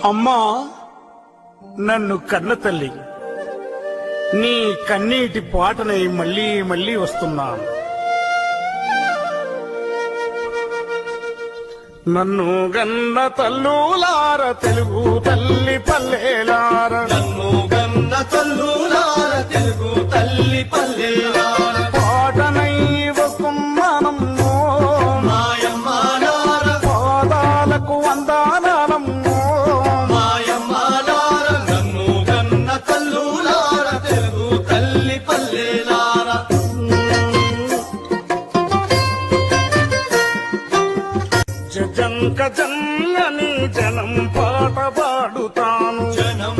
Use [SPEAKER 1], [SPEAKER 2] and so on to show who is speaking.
[SPEAKER 1] అమ్మా, నన్ను కన్న తల్లి, నీ కన్నీటి పాటనై మళ్ళీ మళ్ళీ వస్తున్నాను. నన్ను గన్న తల్లులార, తెలుగు తల్లి పల్లెలార,
[SPEAKER 2] నన్ను గన్న తల్లులార, తెలుగు తల్లి పల్లెలార,
[SPEAKER 1] పాటనై వస్తున్నానమ్మో
[SPEAKER 2] మాయమ్మలార,
[SPEAKER 1] పాదాలకు వందనాలమ్మో
[SPEAKER 2] మాయమ్మలార. నన్ను గన్న తల్లులార, తెలుగు తల్లి పల్లెలార,
[SPEAKER 1] జంక జన్నని జనం పాట పాడుతాను,
[SPEAKER 2] జనం